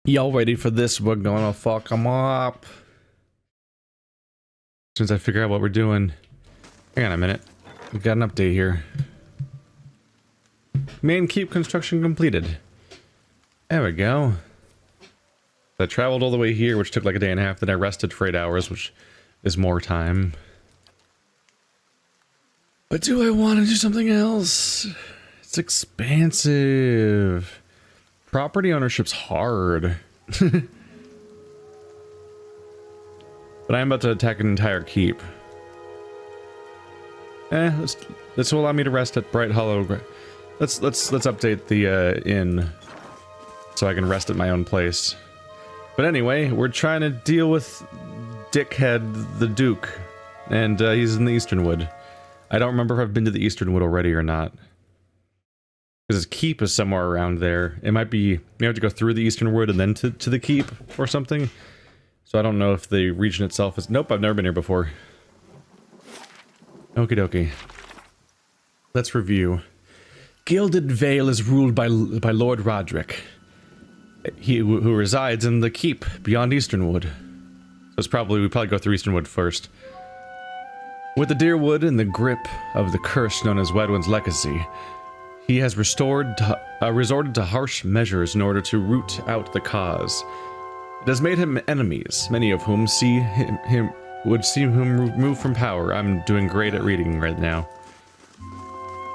Y'all ready for this? We're gonna fuck them up. As soon as I figure out what we're doing. Hang on a minute. We got an update here. Main keep construction completed. There we go. I traveled all the way here, which took like a day and a half. Then I rested for 8 hours, which is more time. But do I want to do something else? It's expansive. Property ownership's hard. But I'm about to attack an entire keep. This will allow me to rest at Bright Hollow. Let's update the inn so I can rest at my own place. But anyway, we're trying to deal with Dickhead the Duke, and he's in the Easternwood. I don't remember if I've been to the Easternwood already or not. Because his keep is somewhere around there. It might be, we have to go through the Easternwood and then to the keep or something. So I don't know if the region itself is... Nope, I've never been here before. Okie dokie. Let's review. Gilded Vale is ruled by Lord Raedric. He who resides in the keep beyond Easternwood. So it's probably, we probably go through Easternwood first. With the Deerwood in the grip of the curse known as Wedwin's Legacy, he has resorted to harsh measures in order to root out the cause. It has made him enemies, many of whom would see him removed from power. I'm doing great at reading right now.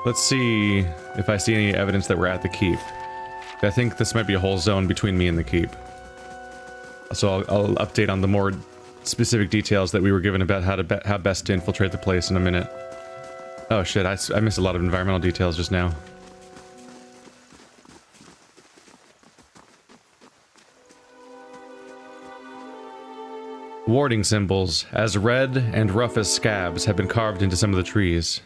Let's see if I see any evidence that we're at the keep. I think this might be a whole zone between me and the keep. So I'll update on the more specific details that we were given about how best to infiltrate the place in a minute. Oh shit, I missed a lot of environmental details just now. Warding symbols, as red and rough as scabs, have been carved into some of the trees.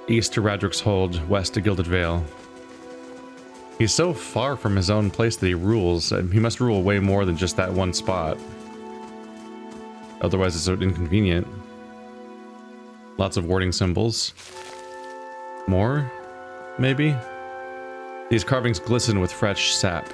East to Raedric's Hold, west to Gilded Vale. He's so far from his own place that he rules. He must rule way more than just that one spot. Otherwise it's so inconvenient. Lots of warding symbols. More? Maybe? These carvings glisten with fresh sap.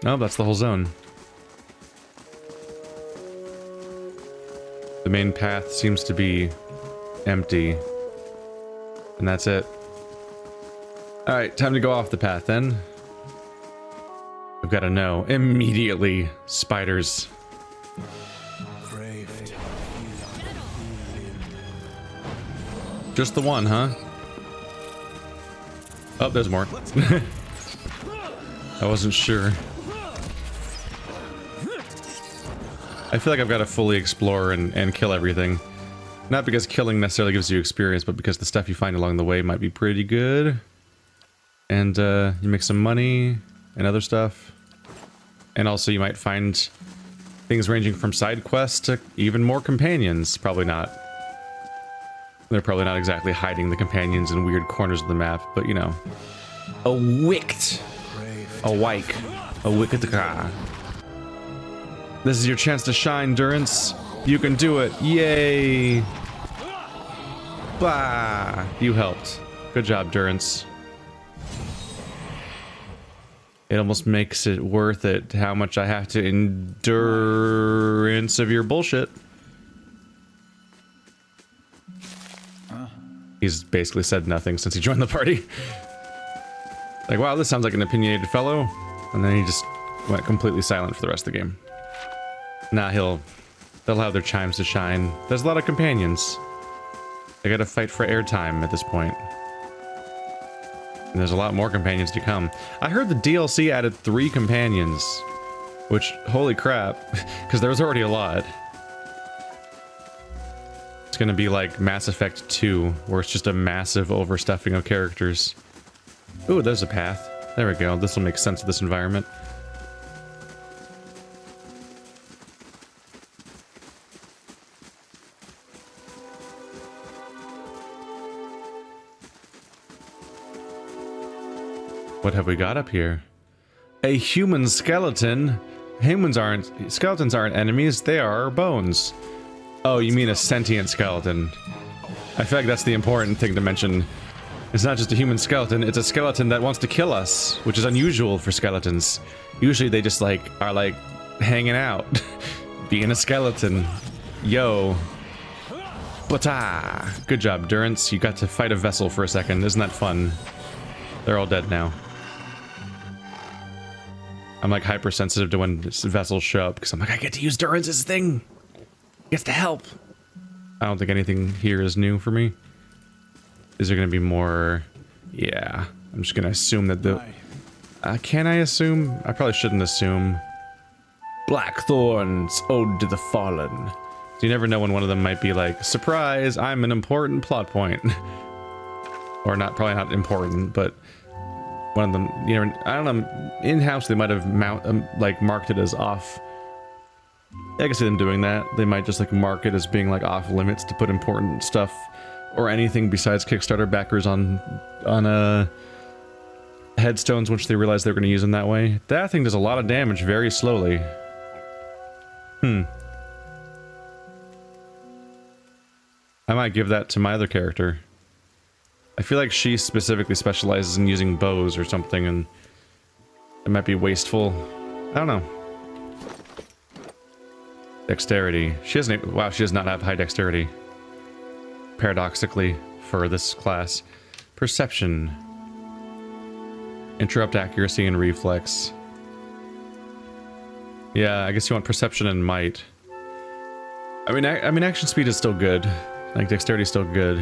Oh, that's the whole zone. The main path seems to be empty. And that's it. Alright, time to go off the path then. We've got to know immediately. Spiders. Just the one, huh? Oh, there's more. I wasn't sure. I feel like I've got to fully explore and kill everything. Not because killing necessarily gives you experience, but because the stuff you find along the way might be pretty good. And you make some money and other stuff. And also you might find things ranging from side quests to even more companions. Probably not. They're probably not exactly hiding the companions in weird corners of the map, but you know. A wicked. A wike. A wicked car. This is your chance to shine, Durance. You can do it. Yay. Bah. You helped. Good job, Durance. It almost makes it worth it how much I have to endurance of your bullshit. He's basically said nothing since he joined the party. Like, wow, this sounds like an opinionated fellow. And then he just went completely silent for the rest of the game. Nah, they'll have their chimes to shine. There's a lot of companions. They gotta fight for airtime at this point. And there's a lot more companions to come. I heard the DLC added 3 companions. Which, holy crap. Because there was already a lot. It's gonna be like Mass Effect 2, where it's just a massive overstuffing of characters. Ooh, there's a path. There we go. This will make sense of this environment. What have we got up here? A human skeleton. Skeletons aren't enemies, they are bones. Oh, you mean a sentient skeleton. I feel like that's the important thing to mention. It's not just a human skeleton, it's a skeleton that wants to kill us, which is unusual for skeletons. Usually they just like are like hanging out, being a skeleton. Yo. Bata! Good job, Durance. You got to fight a vessel for a second. Isn't that fun? They're all dead now. I'm like hypersensitive to when vessels show up because I'm like, I get to use Durance's thing. He gets to help. I don't think anything here is new for me. Is there going to be more? Yeah. I'm just going to assume that the... can I assume? I probably shouldn't assume. Blackthorns, Ode to the Fallen. So you never know when one of them might be like, surprise, I'm an important plot point. Or not, probably not important, but one of them, you know, I don't know, in-house they might have marked it as off. I can see them doing that. They might just like mark it as being like off limits to put important stuff or anything besides Kickstarter backers on headstones, which they realize they're going to use them that way. That thing does a lot of damage very slowly. I might give that to my other character. I feel like she specifically specializes in using bows or something, and it might be wasteful. I don't know. Dexterity. She doesn't. Wow, she does not have high dexterity. Paradoxically, for this class. Perception. Interrupt accuracy and reflex. Yeah, I guess you want perception and might. I mean, action speed is still good. Like, dexterity is still good.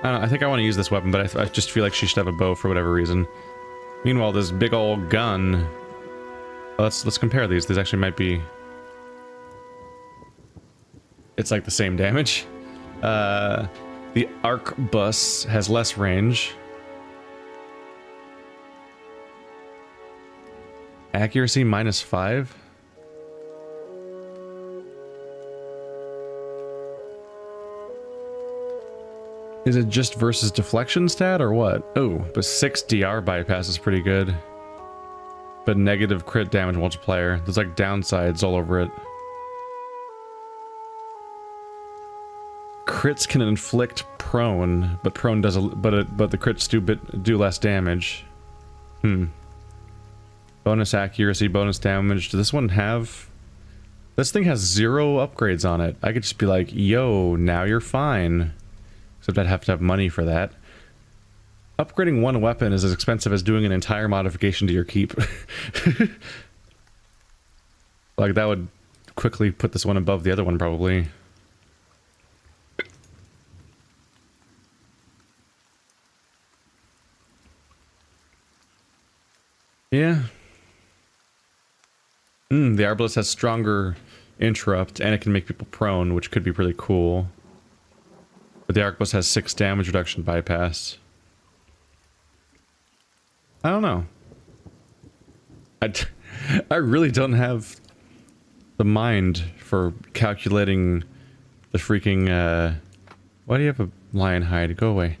I don't know, I think I want to use this weapon, but I just feel like she should have a bow for whatever reason. Meanwhile, this big old gun... Well, let's compare these. These actually might be... It's like the same damage. The arquebus has less range. Accuracy -5. Is it just versus deflection stat or what? Oh, but 6 DR bypass is pretty good. But negative crit damage multiplier. There's like downsides all over it. Crits can inflict prone, but prone does but the crits do less damage. Bonus accuracy, bonus damage. Does this one have... This thing has 0 upgrades on it. I could just be like, yo, now you're fine. Except I'd have to have money for that. Upgrading one weapon is as expensive as doing an entire modification to your keep. Like, that would quickly put this one above the other one, probably. Yeah. The Arbalest has stronger interrupt, and it can make people prone, which could be really cool. But the Arquebus has 6 damage reduction bypass. I don't know. I really don't have the mind for calculating the freaking, why do you have a lion hide? Go away.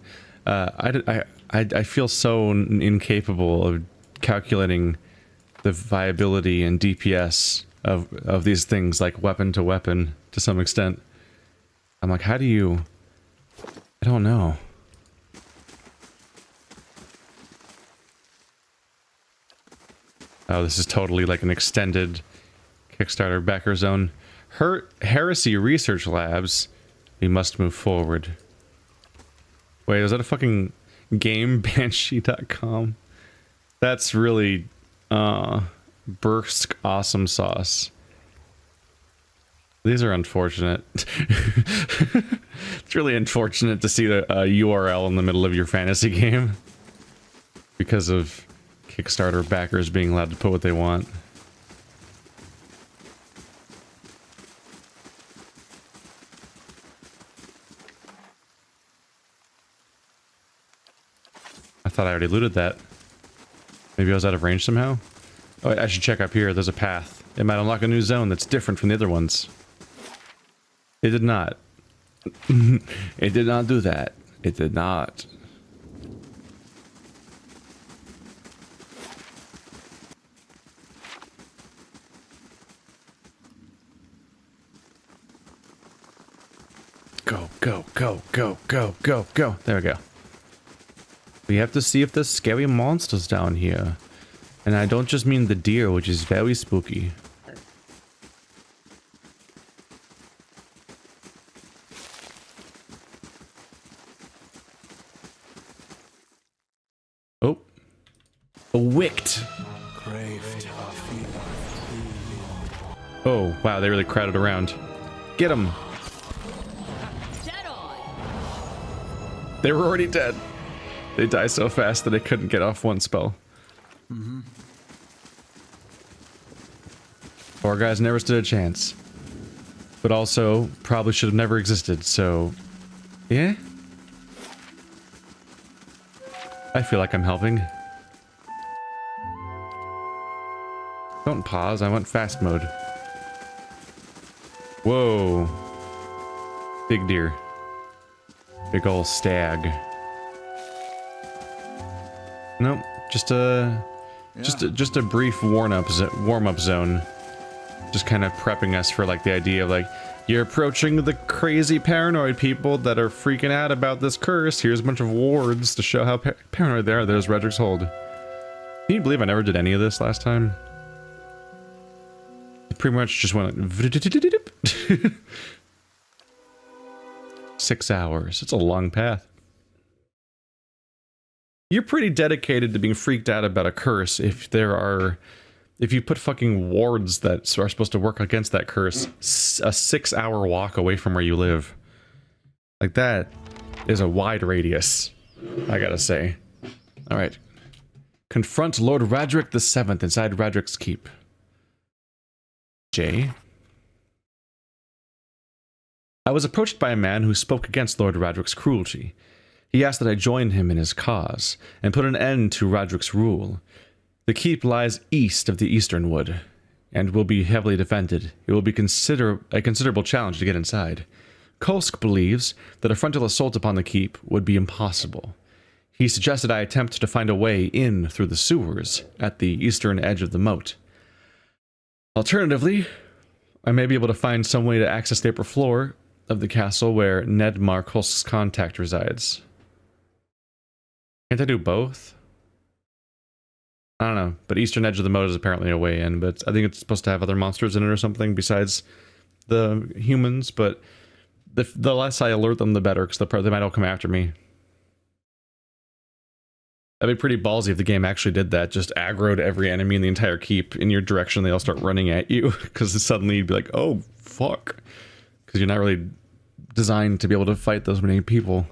I feel so incapable of calculating the viability and DPS of these things, like weapon to weapon, to some extent. I'm like, how do you... I don't know. Oh, this is totally like an extended Kickstarter backer zone. Heresy Research Labs. We must move forward. Wait, is that a fucking GameBanshee.com? That's really, Bursk awesome sauce. These are unfortunate. It's really unfortunate to see a URL in the middle of your fantasy game. Because of Kickstarter backers being allowed to put what they want. I thought I already looted that. Maybe I was out of range somehow? Oh, I should check up here. There's a path. It might unlock a new zone that's different from the other ones. It did not. It did not do that. It did not. go, go, go, go, go, go. There we go. We have to see if there's scary monsters down here. And I don't just mean the deer, which is very spooky. Oh. A wicked. Oh, wow, they really crowded around. Get them. They were already dead. They die so fast that I couldn't get off one spell. Poor guys never stood a chance. But also, probably should have never existed, so... yeah? I feel like I'm helping. Don't pause, I went fast mode. Whoa. Big deer. Big ol' stag. Nope, just a brief warm-up zone. Just kind of prepping us for like the idea of like, you're approaching the crazy paranoid people that are freaking out about this curse. Here's a bunch of wards to show how paranoid they are. There's Raedric's hold. Can you believe I never did any of this last time? It pretty much just went like 6 hours. It's a long path. You're pretty dedicated to being freaked out about a curse if you put fucking wards that are supposed to work against that curse a 6-hour walk away from where you live. Like that is a wide radius, I gotta say. Alright. Confront Lord Raedric the Seventh inside Raedric's keep. J. I was approached by a man who spoke against Lord Raedric's cruelty. He asked that I join him in his cause, and put an end to Raedric's rule. The keep lies east of the Eastern Wood, and will be heavily defended. It will be a considerable challenge to get inside. Kolsk believes that a frontal assault upon the keep would be impossible. He suggested I attempt to find a way in through the sewers at the eastern edge of the moat. Alternatively, I may be able to find some way to access the upper floor of the castle where Nedmar Kolsk's contact resides. Can't I do both? I don't know, but eastern edge of the moat is apparently a way in, but I think it's supposed to have other monsters in it or something besides the humans, but the less I alert them, the better, because they might all come after me. That'd be pretty ballsy if the game actually did that, just aggroed every enemy in the entire keep in your direction, they all start running at you, because suddenly you'd be like, oh, fuck. Because you're not really designed to be able to fight those many people.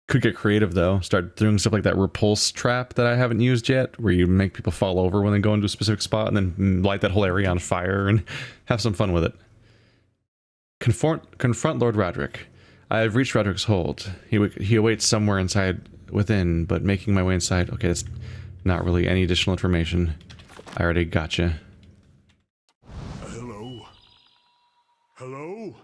Could get creative though, start doing stuff like that repulse trap that I haven't used yet, where you make people fall over when they go into a specific spot and then light that whole area on fire and have some fun with it. Confront Lord Raedric. I have reached Raedric's hold. He awaits somewhere within, but making my way inside. Okay, that's not really any additional information. I already gotcha. Hello? Hello?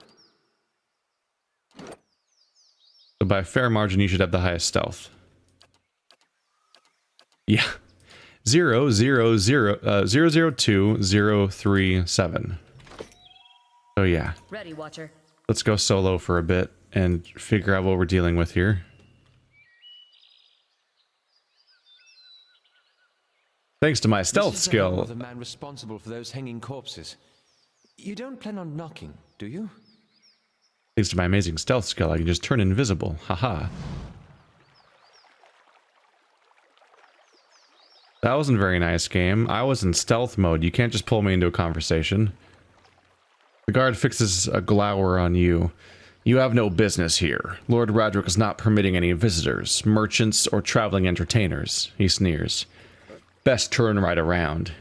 So by a fair margin, you should have the highest stealth. Yeah. 002037. So yeah. Ready, Watcher. Let's go solo for a bit and figure out what we're dealing with here. Thanks to my stealth skill. The man responsible for those hanging corpses. You don't plan on knocking, do you? Thanks to my amazing stealth skill, I can just turn invisible. Haha. That wasn't a very nice game. I was in stealth mode. You can't just pull me into a conversation. The guard fixes a glower on you. You have no business here. Lord Raedric is not permitting any visitors, merchants, or traveling entertainers. He sneers. Best turn right around.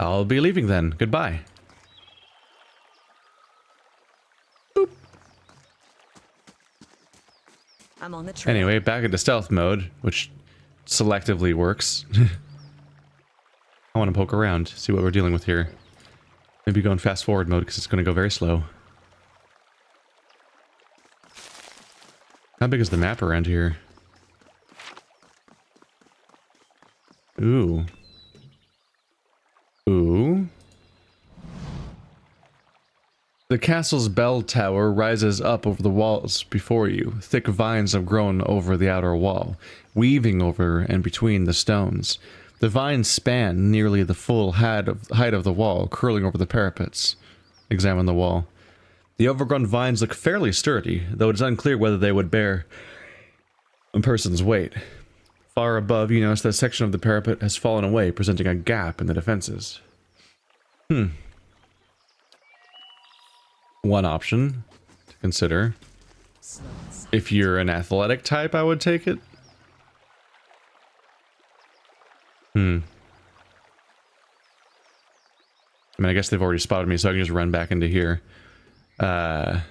I'll be leaving then. Goodbye. Boop. I'm on the train. Anyway, back into stealth mode, which selectively works. I want to poke around, see what we're dealing with here. Maybe go in fast forward mode because it's going to go very slow. How big is the map around here? Ooh. Ooh. The castle's bell tower rises up over the walls before you. Thick vines have grown over the outer wall, weaving over and between the stones. The vines span nearly the full height of the wall, curling over the parapets. Examine the wall. The overgrown vines look fairly sturdy, though it is unclear whether they would bear a person's weight. Far above, you notice that a section of the parapet has fallen away, presenting a gap in the defenses. One option to consider. If you're an athletic type, I would take it. I mean, I guess they've already spotted me, so I can just run back into here. I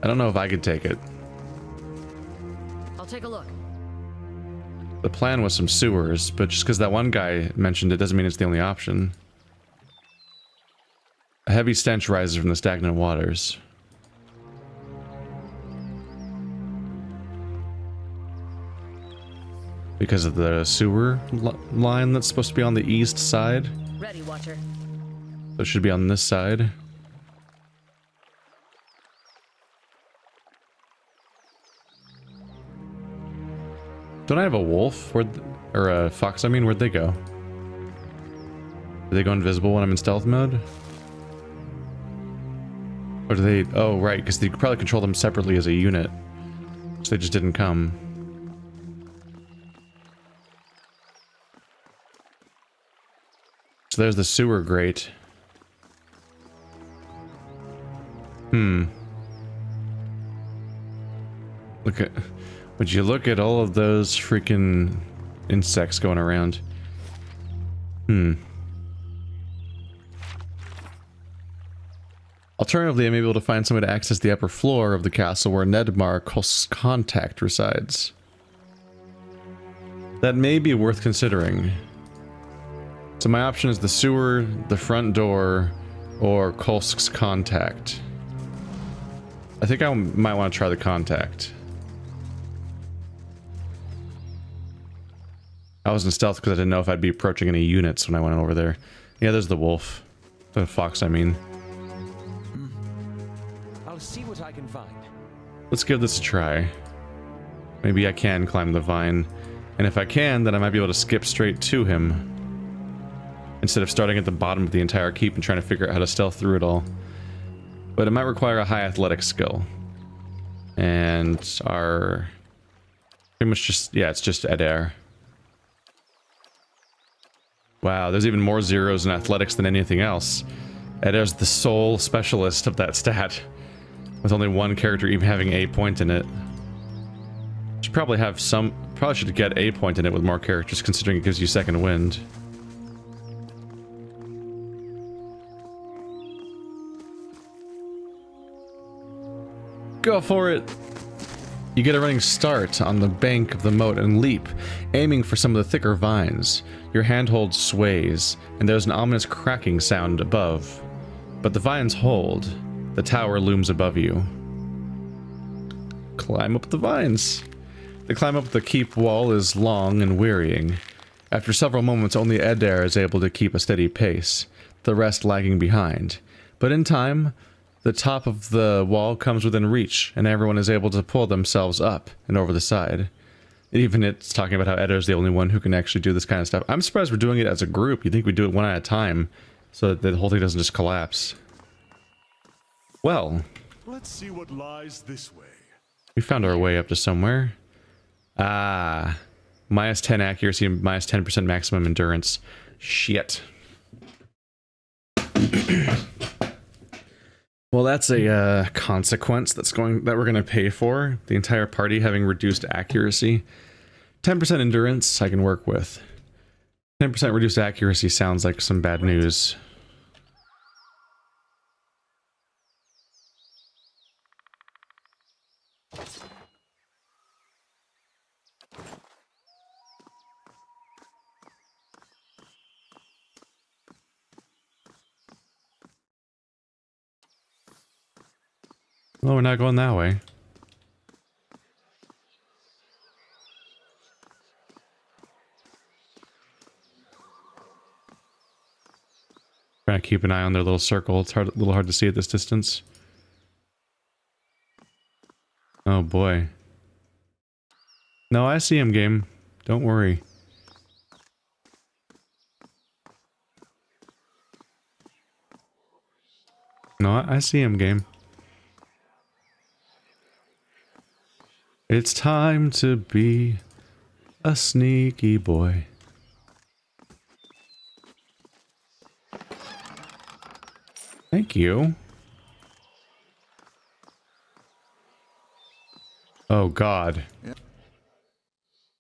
don't know if I could take it. I'll take a look. The plan was some sewers, but just because that one guy mentioned it doesn't mean it's the only option. A heavy stench rises from the stagnant waters. Because of the sewer line that's supposed to be on the east side. Ready, Watcher. So it should be on this side. Don't I have a wolf? Or a fox, I mean? Where'd they go? Do they go invisible when I'm in stealth mode? Or do they... Oh, right, because they probably control them separately as a unit. So they just didn't come. So there's the sewer grate. Look at... Would you look at all of those freaking insects going around? Alternatively, I may be able to find some way to access the upper floor of the castle where Nedmar's contact resides. That may be worth considering. So my option is the sewer, the front door, or Kolsk's contact. I think I might want to try the contact. I was in stealth because I didn't know if I'd be approaching any units when I went over there. Yeah, there's the wolf. The fox, I mean. I'll see what I can find. Let's give this a try. Maybe I can climb the vine. And if I can, then I might be able to skip straight to him. Instead of starting at the bottom of the entire keep and trying to figure out how to stealth through it all. But it might require a high athletic skill. And our... Pretty much just... Yeah, it's just Adair. Wow, there's even more zeros in athletics than anything else. Adair's the sole specialist of that stat. With only one character even having a point in it. Should probably have some... Probably should get a point in it with more characters, considering it gives you second wind. Go for it! You get a running start on the bank of the moat and leap, aiming for some of the thicker vines. Your handhold sways, and there's an ominous cracking sound above. But the vines hold. The tower looms above you. Climb up the vines. The climb up the keep wall is long and wearying. After several moments, only Adair is able to keep a steady pace, the rest lagging behind. But in time, the top of the wall comes within reach, and everyone is able to pull themselves up and over the side. Even it's talking about how Adair's the only one who can actually do this kind of stuff. I'm surprised we're doing it as a group. You'd think we'd do it one at a time, so that the whole thing doesn't just collapse. Well, Let's see what lies this way. we found our way up to somewhere. Ah, minus 10 accuracy and minus 10% maximum endurance. Shit. Well, that's a consequence that we're gonna pay for. The entire party having reduced accuracy. 10% endurance I can work with. 10% reduced accuracy sounds like some bad news. Well, we're not going that way. Yeah, keep an eye on their little circle. It's a little hard to see at this distance. Oh boy. No, I see him, game. Don't worry. No, I see him, game. It's time to be a sneaky boy. Thank you. Oh God.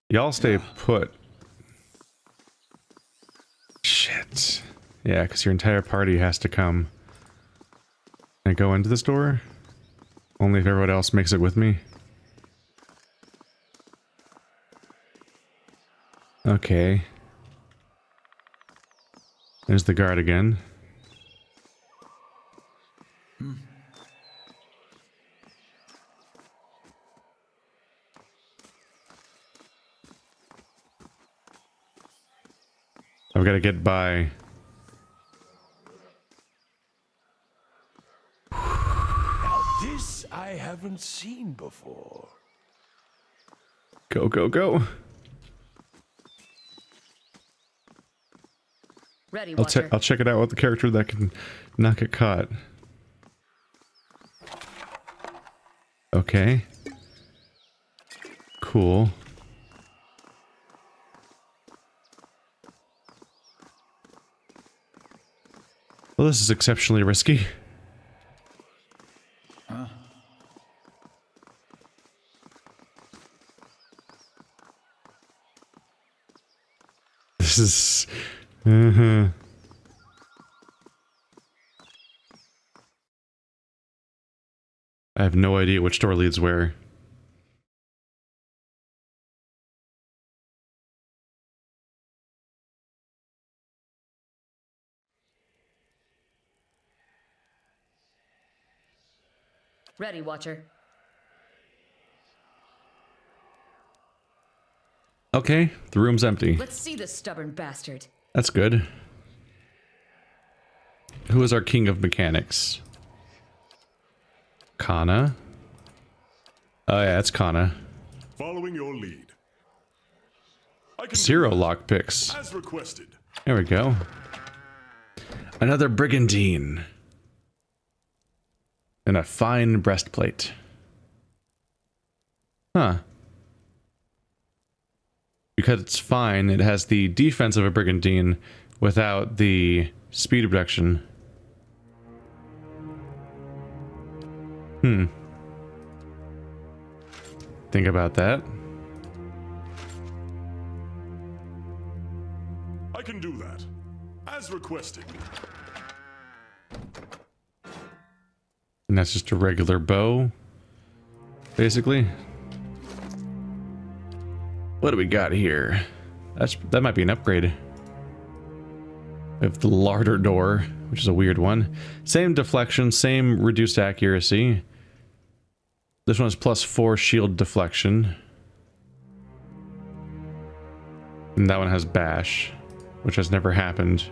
Y'all stay put. Shit. Yeah, because your entire party has to come. Can I go into this door? Only if everyone else makes it with me. Okay. There's the guard again. I've got to get by. Now this I haven't seen before. Go, go, go. Ready, Watcher. I'll check it out with the character that can not get caught. Okay. Cool. Well, this is exceptionally risky. This is... I have no idea which door leads where. Ready, Watcher. Okay, the room's empty. Let's see this stubborn bastard. That's good. Who is our king of mechanics? Kana? Oh yeah, it's Kana. Following your lead. I can 0 do that, lockpicks. as requested. There we go. Another brigandine. And a fine breastplate. Huh. Because it's fine, it has the defense of a brigandine without the speed reduction. Think about that. I can do that, as requested. And that's just a regular bow, basically. What do we got here? That might be an upgrade. We have the larder door, which is a weird one. Same deflection, same reduced accuracy. This one is +4 shield deflection. And that one has bash, which has never happened.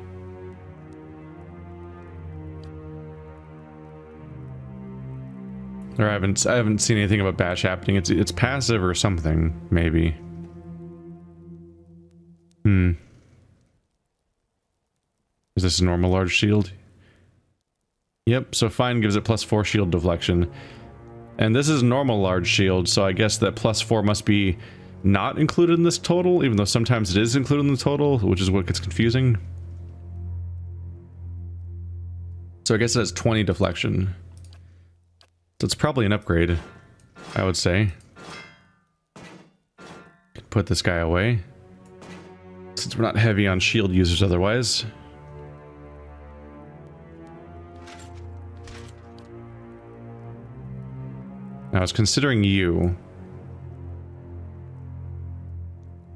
Or I haven't seen anything about bash happening. It's passive or something, maybe. Is this a normal large shield? Yep, so fine gives it +4 shield deflection. And this is normal large shield, so I guess that +4 must be not included in this total, even though sometimes it is included in the total, which is what gets confusing. So I guess it has 20 deflection. So it's probably an upgrade, I would say. Put this guy away, since we're not heavy on shield users otherwise. I was considering you.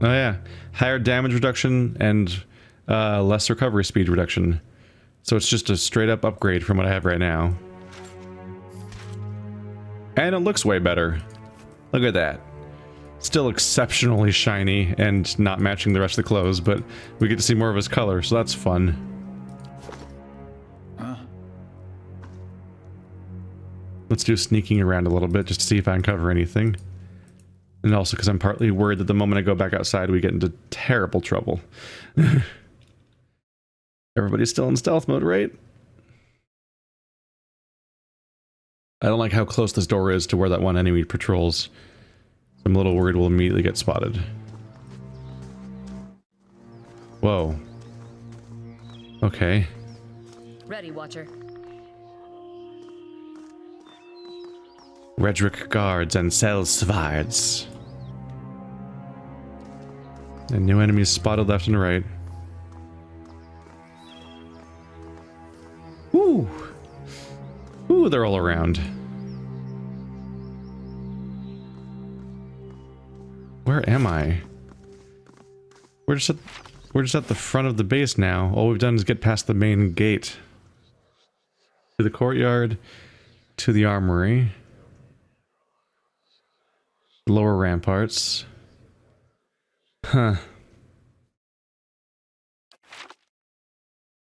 Oh yeah, higher damage reduction and less recovery speed reduction. So it's just a straight up upgrade from what I have right now. And it looks way better. Look at that. Still exceptionally shiny and not matching the rest of the clothes, but we get to see more of his color, so that's fun. Let's do sneaking around a little bit just to see if I uncover anything. And also because I'm partly worried that the moment I go back outside, we get into terrible trouble. Everybody's still in stealth mode, right? I don't like how close this door is to where that one enemy patrols. I'm a little worried we'll immediately get spotted. Whoa. Okay. Ready, Watcher. Raedric guards and Selsvards. And new enemies spotted left and right. Woo! Ooh, they're all around. Where am I? We're just at the front of the base now. All we've done is get past the main gate. To the courtyard, to the armory. Lower ramparts. Huh.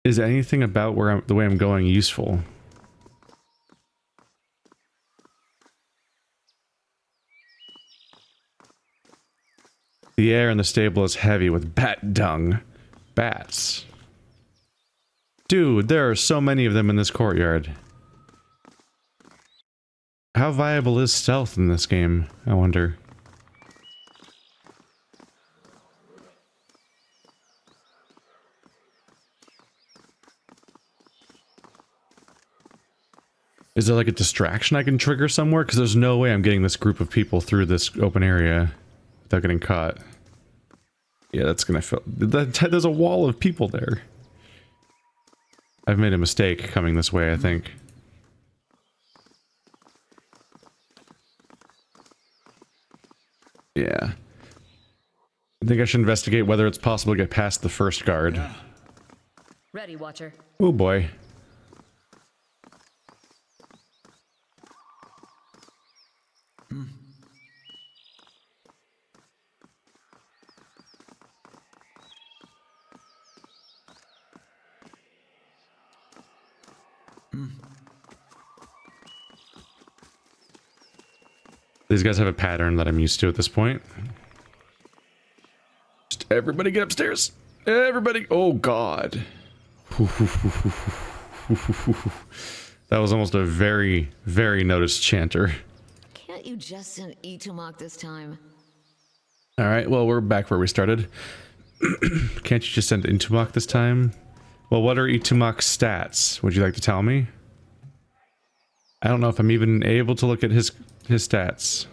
Is anything about the way I'm going useful? The air in the stable is heavy with bat dung. Bats. Dude, there are so many of them in this courtyard. How viable is stealth in this game, I wonder? Is there like a distraction I can trigger somewhere? Because there's no way I'm getting this group of people through this open area without getting caught. Yeah, that's gonna feel... There's a wall of people there. I've made a mistake coming this way, I think. Yeah. I think I should investigate whether it's possible to get past the first guard. Ready, Watcher. Oh boy. These guys have a pattern that I'm used to at this point. Just everybody get upstairs. Everybody. Oh god. That was almost a very, very noticed chanter. Can't you just send Itumok this time? Alright, well, we're back where we started. Can't you just send Itumok this time? Well, what are Itumok's stats? Would you like to tell me? I don't know if I'm even able to look at his stats.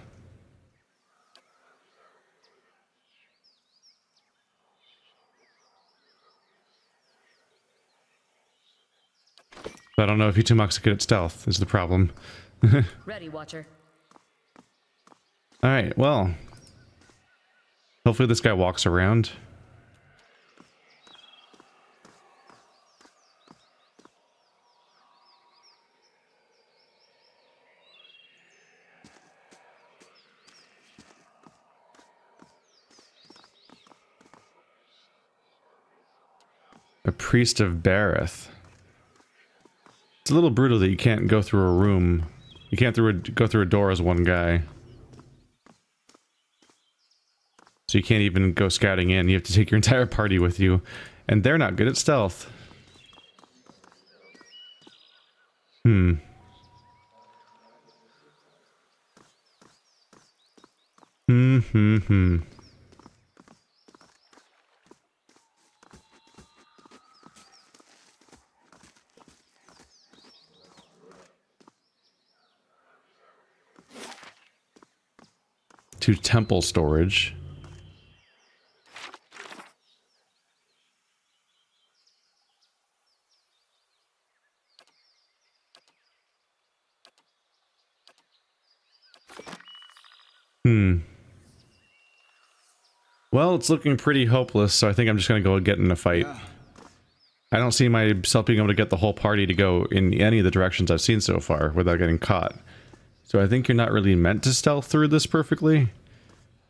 I don't know if Itumok's good at stealth, is the problem. Ready, Watcher. Alright, well. Hopefully this guy walks around. A priest of Bareth. It's a little brutal that you can't go through a room. You can't go through a door as one guy. So you can't even go scouting in. You have to take your entire party with you. And they're not good at stealth. To temple storage. Well, it's looking pretty hopeless, so I think I'm just gonna go get in a fight. I don't see myself being able to get the whole party to go in any of the directions I've seen so far without getting caught. So I think you're not really meant to stealth through this perfectly.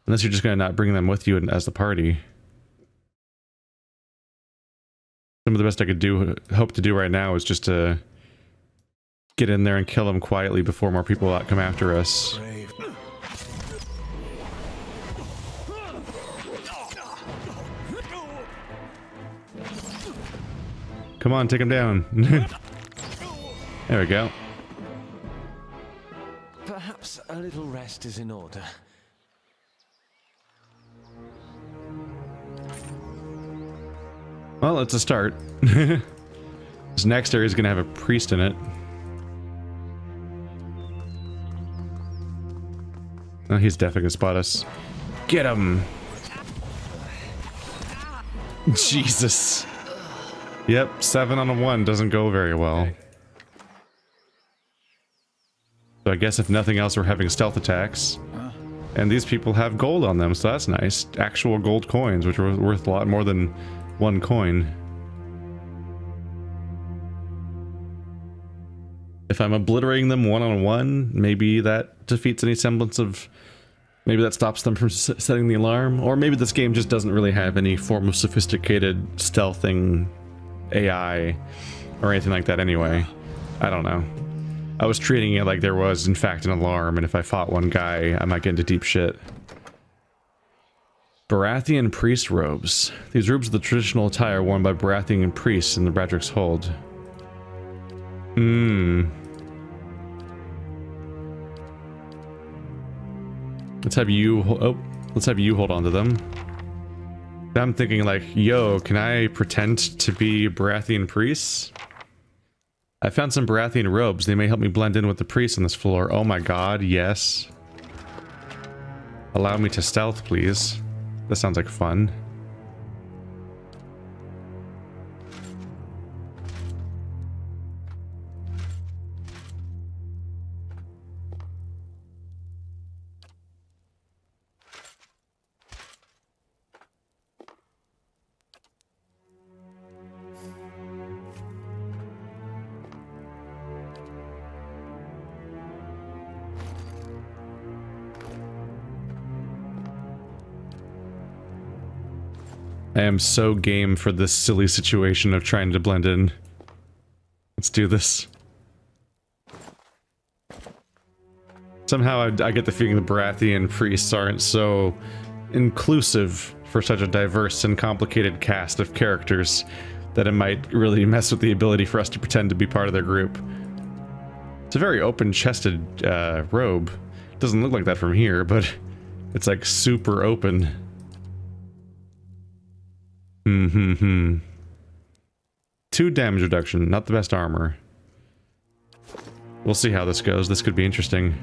Unless you're just gonna not bring them with you as the party. Some of the best I could hope to do right now is just to get in there and kill them quietly before more people come after us. Brave. Come on, take him down. There we go. Perhaps a little rest is in order. Well, it's a start. This next area is going to have a priest in it. Oh, he's definitely going to spot us. Get him! Jesus. Yep, 7 on a 1 doesn't go very well. So I guess if nothing else, we're having stealth attacks. And these people have gold on them, so that's nice. Actual gold coins, which are worth a lot more than 1 coin. If I'm obliterating them 1-on-1, maybe that defeats any semblance of... Maybe that stops them from setting the alarm. Or maybe this game just doesn't really have any form of sophisticated stealthing AI or anything like that anyway. I don't know. I was treating it like there was, in fact, an alarm, and if I fought one guy, I might get into deep shit. Baratheon priest robes. These robes are the traditional attire worn by Baratheon priests in the Raedric's hold. Let's have you hold on to them. I'm thinking like, yo, can I pretend to be Baratheon priests? I found some Baratheon robes. They may help me blend in with the priests on this floor. Oh my god, yes. Allow me to stealth, please. That sounds like fun. I am so game for this silly situation of trying to blend in. Let's do this. Somehow I get the feeling the Baratheon priests aren't so inclusive for such a diverse and complicated cast of characters that it might really mess with the ability for us to pretend to be part of their group. It's a very open-chested robe. It doesn't look like that from here, but it's like super open. 2 damage reduction, not the best armor. We'll see how this goes. This could be interesting.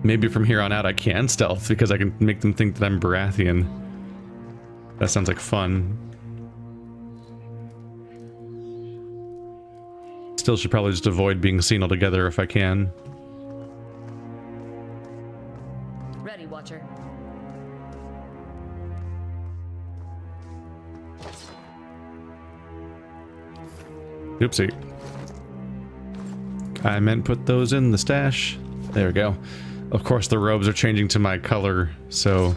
Maybe from here on out I can stealth because I can make them think that I'm Baratheon. That sounds like fun. Still should probably just avoid being seen altogether if I can. Ready, Watcher. Oopsie. I meant put those in the stash. There we go. Of course the robes are changing to my color, so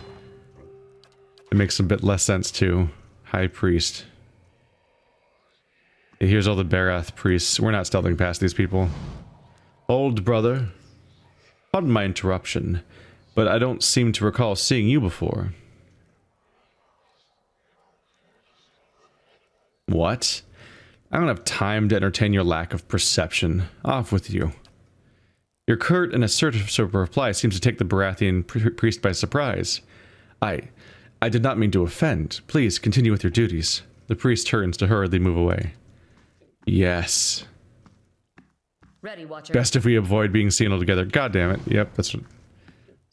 it makes a bit less sense too. High Priest. Here's all the Barath priests. We're not stealthing past these people. Old brother. Pardon my interruption, but I don't seem to recall seeing you before. What? I don't have time to entertain your lack of perception. Off with you. Your curt and assertive reply seems to take the Baratheon priest by surprise. I did not mean to offend. Please continue with your duties. The priest turns to hurriedly move away. Yes. Ready, Watcher. Best if we avoid being seen altogether. God damn it. Yep, that's what.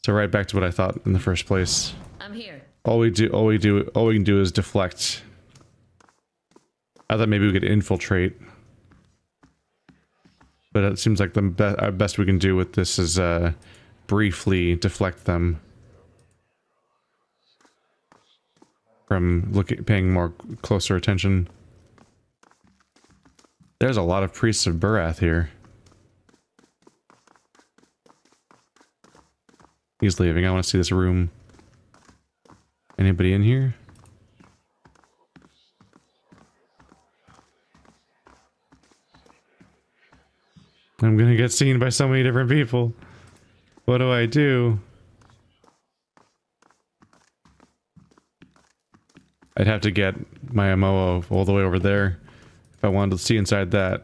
So right back to what I thought in the first place. I'm here. All we can do is deflect. I thought maybe we could infiltrate. But it seems like the best we can do with this is briefly deflect them from paying more closer attention. There's a lot of priests of Barath here. He's leaving. I want to see this room. Anybody in here? I'm gonna get seen by so many different people. What do I do? I'd have to get my Moa all the way over there if I wanted to see inside that.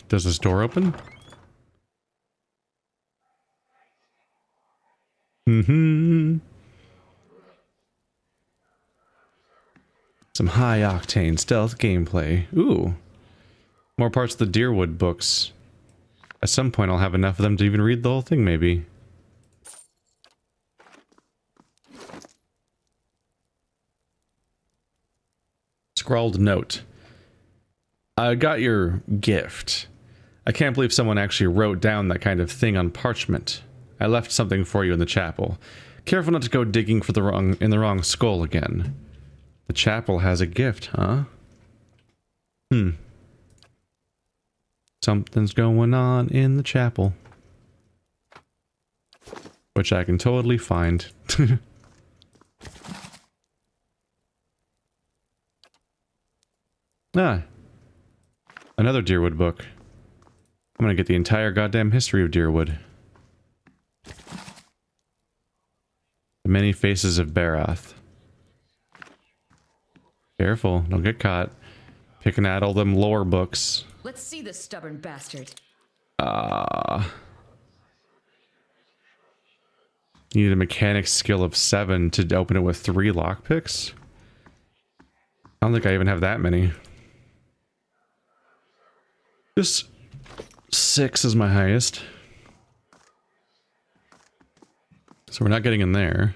Does this door open? Some high-octane stealth gameplay. Ooh. More parts of the Deerwood books. At some point I'll have enough of them to even read the whole thing, maybe. Scrawled note. I got your gift. I can't believe someone actually wrote down that kind of thing on parchment. I left something for you in the chapel. Careful not to go digging for the wrong skull again. The chapel has a gift, huh? Something's going on in the chapel. Which I can totally find. Ah. Another Deerwood book. I'm gonna get the entire goddamn history of Deerwood. The Many Faces of Barath. Careful, don't get caught. Picking out all them lore books. Let's see this stubborn bastard. You need a mechanics skill of 7 to open it with 3 lockpicks? I don't think I even have that many. Just 6 is my highest. So we're not getting in there.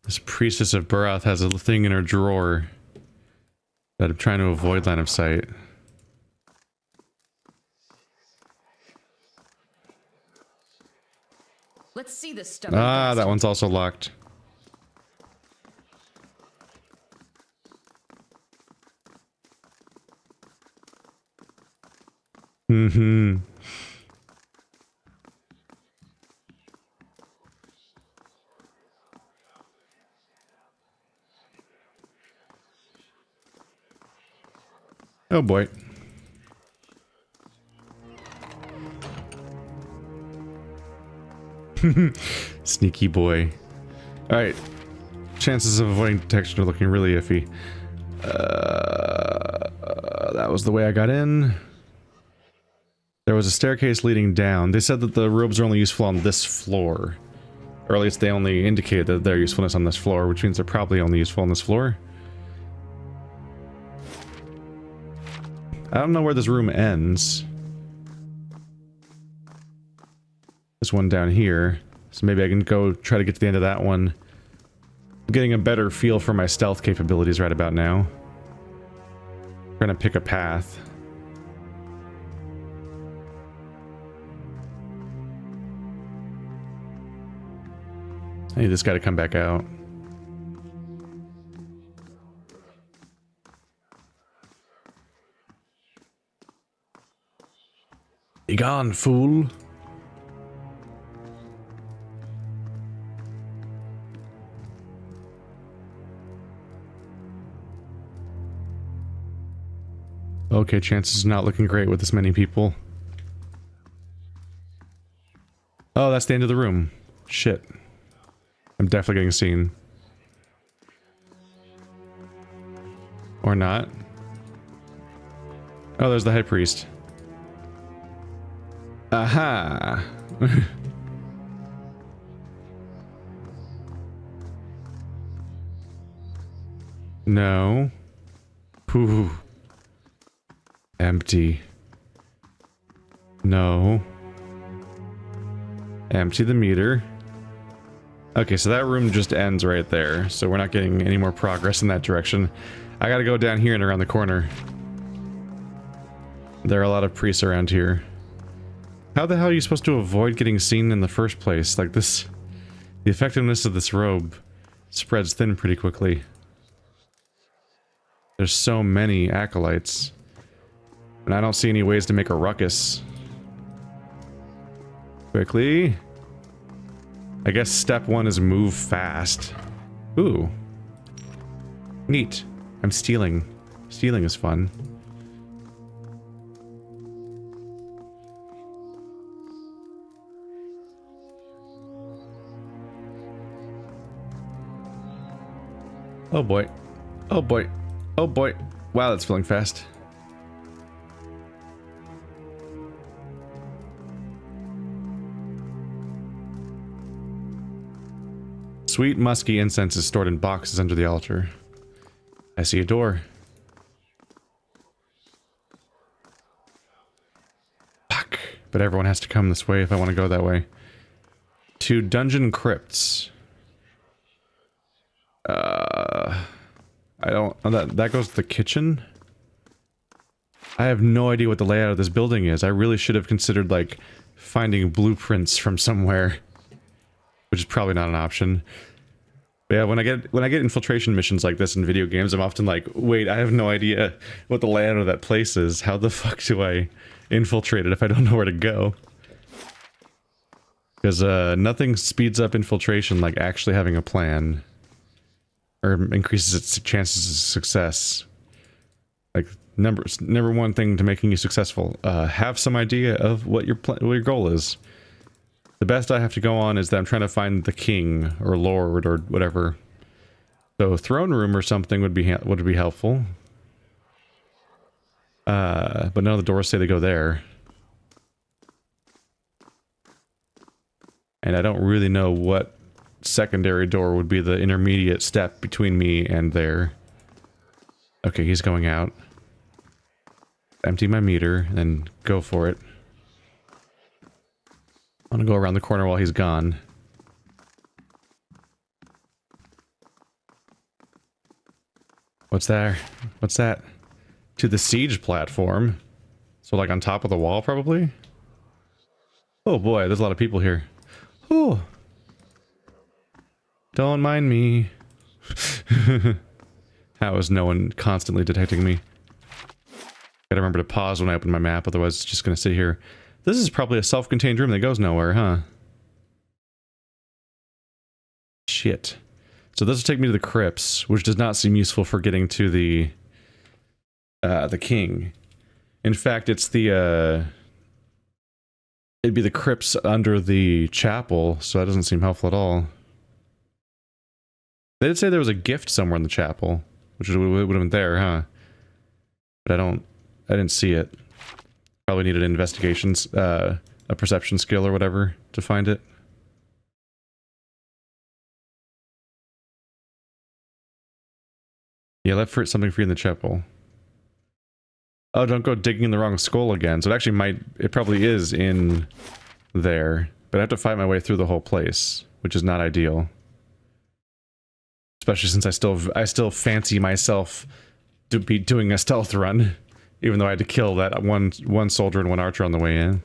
This Priestess of Barath has a thing in her drawer that I'm trying to avoid line of sight. Let's see this stubborn Ah, bastard. that one's also locked. Oh boy. Sneaky boy. Alright. Chances of avoiding detection are looking really iffy. That was the way I got in. There was a staircase leading down. They said that the robes are only useful on this floor. Or at least they only indicated that their usefulness on this floor, which means they're probably only useful on this floor. I don't know where this room ends. This one down here. So maybe I can go try to get to the end of that one. I'm getting a better feel for my stealth capabilities right about now. Trying to pick a path. I need this guy to come back out. Be gone, fool. Okay, chances not looking great with this many people. Oh, that's the end of the room. Shit. I'm definitely getting seen. Or not. Oh, there's the High Priest. Aha! No. Pooh. Empty. No. Empty the meter. Okay, so that room just ends right there, so we're not getting any more progress in that direction. I gotta go down here and around the corner. There are a lot of priests around here. How the hell are you supposed to avoid getting seen in the first place? Like this... The effectiveness of this robe spreads thin pretty quickly. There's so many acolytes. And I don't see any ways to make a ruckus. Quickly. I guess step 1 is move fast. Ooh. Neat. I'm stealing. Stealing is fun. Oh boy. Oh boy. Oh boy. Wow, that's filling fast. Sweet musky incense is stored in boxes under the altar. I see a door. Fuck. But everyone has to come this way if I want to go that way. To dungeon crypts. I don't... That goes to the kitchen? I have no idea what the layout of this building is. I really should have considered, like, finding blueprints from somewhere. Which is probably not an option. But yeah, when I get infiltration missions like this in video games, I'm often like, wait, I have no idea what the layout of that place is. How the fuck do I infiltrate it if I don't know where to go? Because nothing speeds up infiltration like actually having a plan. Or increases its chances of success. Like, number one thing to making you successful. Have some idea of what your goal is. The best I have to go on is that I'm trying to find the king or lord or whatever. So throne room or something would be helpful. But none of the doors say to go there. And I don't really know what secondary door would be the intermediate step between me and there. Okay, he's going out. Empty my meter, then go for it. I'm gonna go around the corner while he's gone. What's there? What's that? To the siege platform. So like on top of the wall, probably? Oh boy, there's a lot of people here. Oh. Don't mind me. How is no one constantly detecting me? Gotta remember to pause when I open my map, otherwise it's just gonna sit here. This is probably a self-contained room that goes nowhere, huh? Shit. So this will take me to the crypts, which does not seem useful for getting to the king. In fact, it's the, it'd be the crypts under the chapel, so that doesn't seem helpful at all. They did say there was a gift somewhere in the chapel, which would have been there, huh? But I didn't see it. Probably needed investigations, a perception skill or whatever to find it. Yeah, left for something for you in the chapel. Oh, don't go digging in the wrong skull again. So it actually it probably is in there. But I have to fight my way through the whole place, which is not ideal. Especially since I still fancy myself to be doing a stealth run. Even though I had to kill that one soldier and one archer on the way in.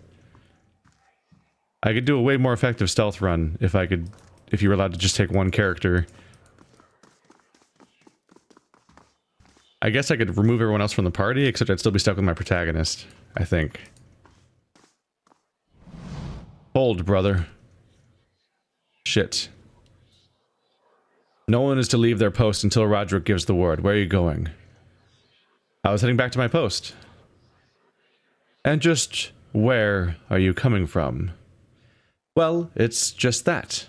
I could do a way more effective stealth run if you were allowed to just take one character. I guess I could remove everyone else from the party, except I'd still be stuck with my protagonist, I think. Hold, brother. Shit. No one is to leave their post until Raedric gives the word. Where are you going? I was heading back to my post. And just where are you coming from? Well, it's just that.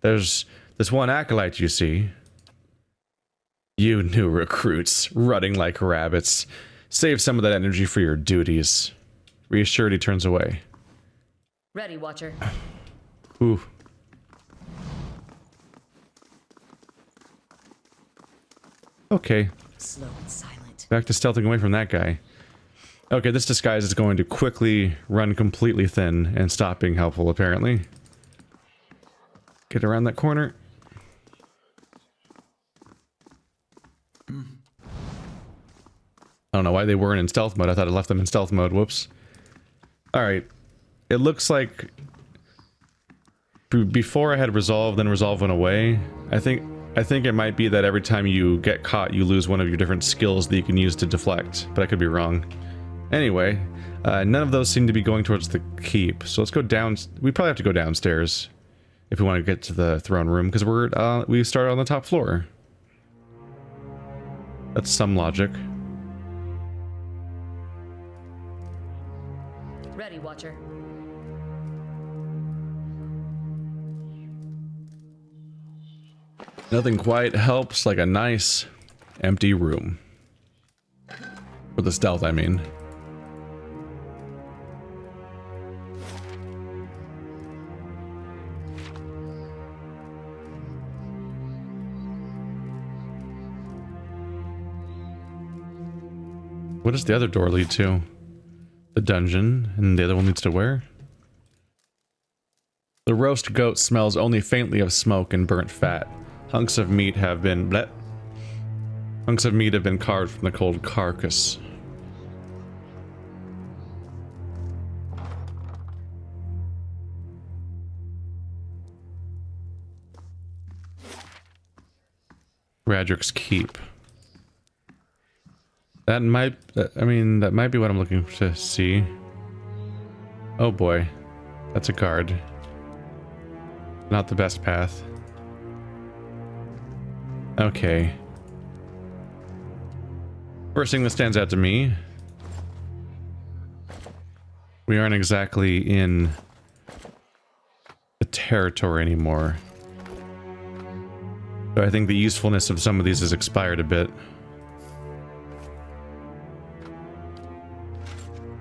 There's this one acolyte, you see. You new recruits, running like rabbits. Save some of that energy for your duties. Reassured, he turns away. Ready, Watcher. Ooh. Okay. Slow and silent. Back to stealthing away from that guy. Okay, this disguise is going to quickly run completely thin and stop being helpful, apparently. Get around that corner. I don't know why they weren't in stealth mode. I thought I left them in stealth mode. Whoops. Alright. It looks like... Before I had resolve, then resolve went away. I think it might be that every time you get caught, you lose one of your different skills that you can use to deflect. But I could be wrong. Anyway, none of those seem to be going towards the keep. So let's go down. We probably have to go downstairs if we want to get to the throne room, because we started on the top floor. That's some logic. Ready, Watcher. Nothing quite helps like a nice empty room. For the stealth, I mean. What does the other door lead to? The dungeon, and the other one leads to where? The roast goat smells only faintly of smoke and burnt fat. Hunks of meat have been carved from the cold carcass. Raedric's keep. That might be what I'm looking to see. Oh boy. That's a guard. Not the best path. Okay. First thing that stands out to me. We aren't exactly in the territory anymore. So I think the usefulness of some of these has expired a bit.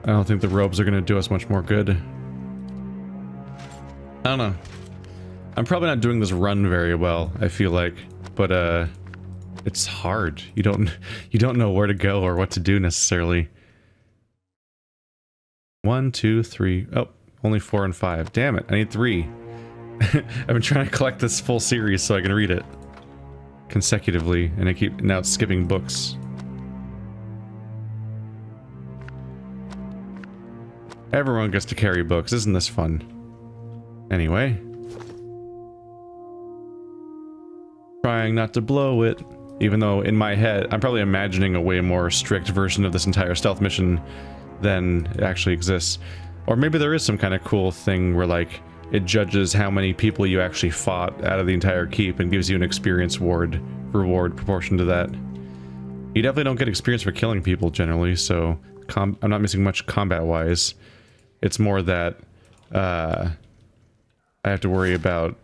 I don't think the robes are going to do us much more good. I don't know. I'm probably not doing this run very well, I feel like, but it's hard. You don't know where to go or what to do necessarily. 1, 2, 3. Oh, only 4 and 5. Damn it, I need 3. I've been trying to collect this full series so I can read it consecutively, and now it's skipping books. Everyone gets to carry books. Isn't this fun? Anyway. Trying not to blow it. Even though in my head, I'm probably imagining a way more strict version of this entire stealth mission than it actually exists. Or maybe there is some kind of cool thing where, like, it judges how many people you actually fought out of the entire keep and gives you an experience reward proportion to that. You definitely don't get experience for killing people generally, so I'm not missing much combat-wise. It's more that I have to worry about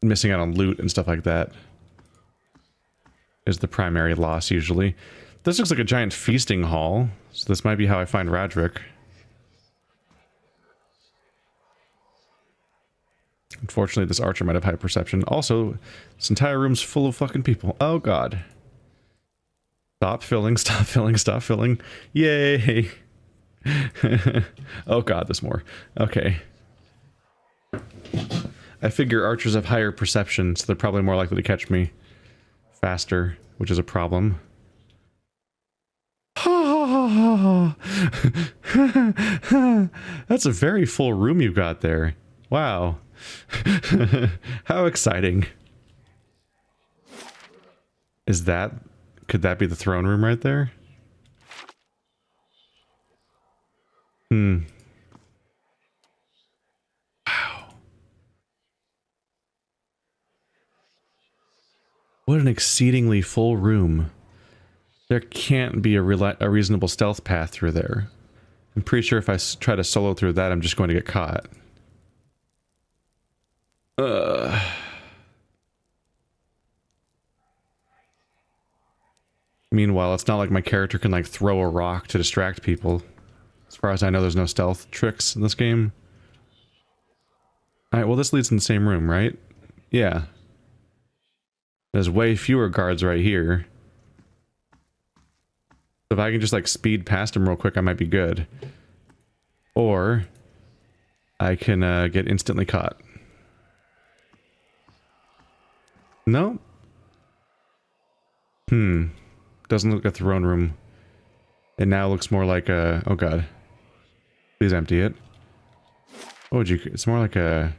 missing out on loot and stuff like that. Is the primary loss usually. This looks like a giant feasting hall, so this might be how I find Raedric. Unfortunately, this archer might have high perception. Also, this entire room's full of fucking people. Oh god. Stop filling, stop filling, stop filling. Yay! Oh god, there's more. Okay. I figure archers have higher perception, so they're probably more likely to catch me faster, which is a problem. That's a very full room you've got there. Wow. How exciting. Could that be the throne room right there? Wow. What an exceedingly full room. There can't be a reasonable stealth path through there. I'm pretty sure if I try to solo through that, I'm just going to get caught. Meanwhile, it's not like my character can, like, throw a rock to distract people. As far as I know, there's no stealth tricks in this game. Alright, well, this leads in the same room, right? Yeah. There's way fewer guards right here. So if I can just, like, speed past them real quick, I might be good. Or I can get instantly caught. No? Doesn't look like a throne room. It now looks more like a... Oh god. Please empty it. Oh, it's more like a...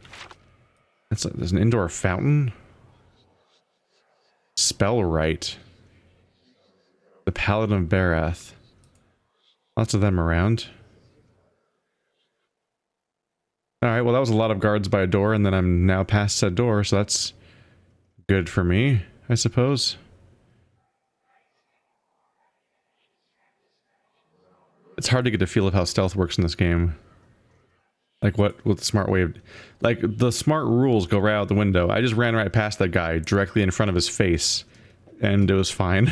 There's an indoor fountain? Spell right. The Paladin of Barath. Lots of them around. Alright, well that was a lot of guards by a door, and then I'm now past said door, so that's good for me, I suppose. It's hard to get a feel of how stealth works in this game. Like what the smart way of... Like, the smart rules go right out the window. I just ran right past that guy, directly in front of his face, and it was fine.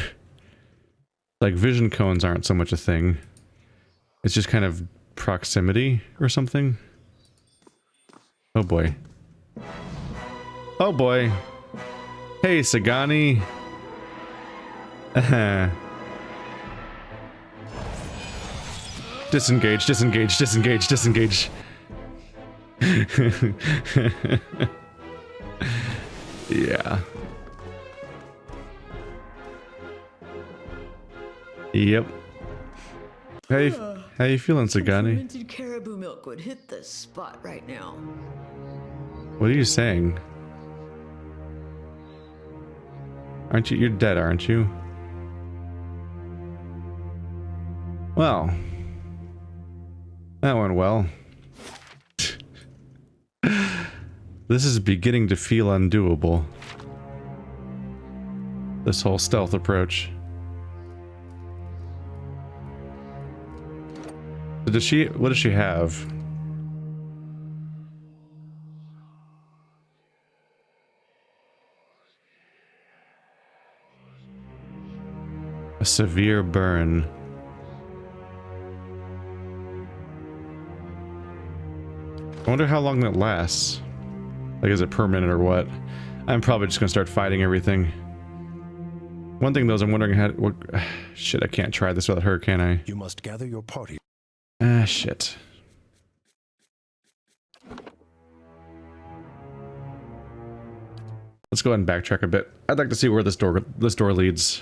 Like, vision cones aren't so much a thing. It's just kind of proximity or something. Oh boy. Oh boy. Hey, Sagani. Disengage, disengage, disengage, disengage. Yeah. Yep. How you feeling, Sagani? Fermented caribou milk would hit the spot right now. What are you saying? Aren't you? You're dead, aren't you? Well. That went well. This is beginning to feel undoable. This whole stealth approach. What does she have? A severe burn. I wonder how long that lasts. Like, is it permanent or what? I'm probably just gonna start fighting everything. One thing though is I'm wondering how... What, shit, I can't try this without her, can I? You must gather your party. Ah, shit. Let's go ahead and backtrack a bit. I'd like to see where this door leads.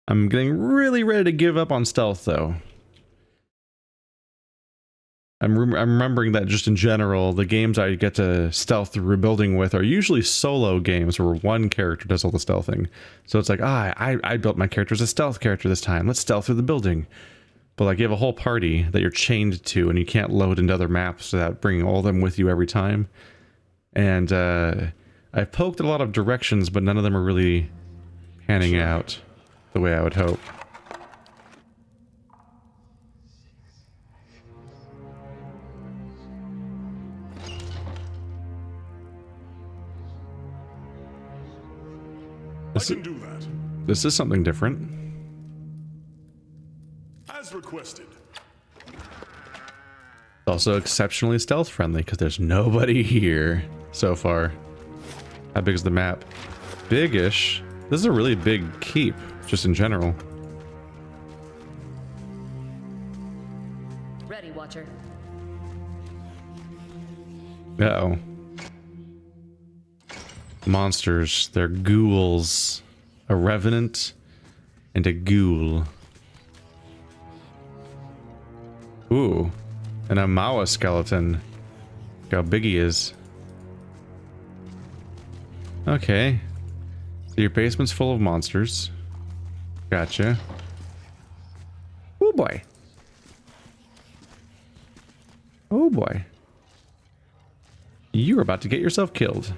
I'm getting really ready to give up on stealth, though. I'm remembering that just in general, the games I get to stealth rebuilding with are usually solo games where one character does all the stealthing. So it's like, I built my character as a stealth character this time. Let's stealth through the building. But like, you have a whole party that you're chained to, and you can't load into other maps without bringing all of them with you every time. And I've poked at a lot of directions, but none of them are really panning out the way I would hope. I can do that. This is something different. As requested. Also exceptionally stealth friendly because there's nobody here so far. How big is the map? Big-ish. This is a really big keep, just in general. Ready, Watcher. Uh-oh. Monsters. They're ghouls. A revenant and a ghoul. Ooh. An Amawa skeleton. Look how big he is. Okay. So your basement's full of monsters. Gotcha. Oh boy. Oh boy. You're about to get yourself killed.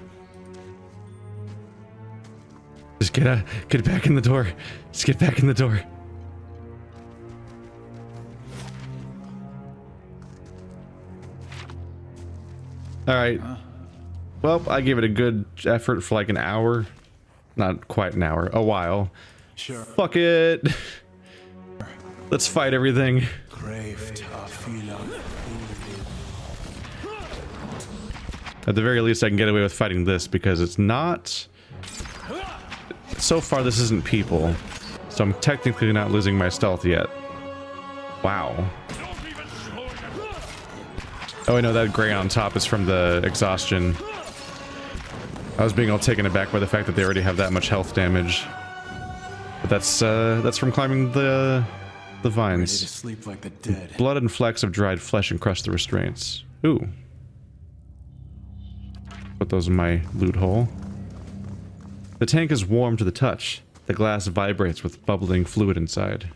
Just get back in the door. Just get back in the door. Alright. Well, I gave it a good effort for like an hour. Not quite an hour. A while. Sure. Fuck it. Let's fight everything. At the very least, I can get away with fighting this because it's not... So far, this isn't people. So I'm technically not losing my stealth yet. Wow. Oh, I know that gray on top is from the exhaustion. I was being all taken aback by the fact that they already have that much health damage. But that's from climbing the vines. Ready to sleep like the dead. Blood and flecks of dried flesh encrust the restraints. Ooh. Put those in my loot hole. The tank is warm to the touch. The glass vibrates with bubbling fluid inside.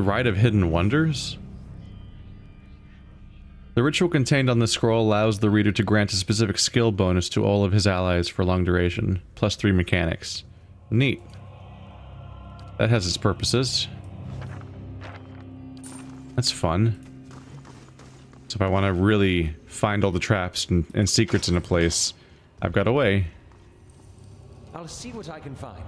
Rite of Hidden Wonders? The ritual contained on the scroll allows the reader to grant a specific skill bonus to all of his allies for long duration, plus 3 mechanics. Neat. That has its purposes. That's fun. So if I want to really find all the traps and secrets in a place, I've got a way. I'll see what I can find.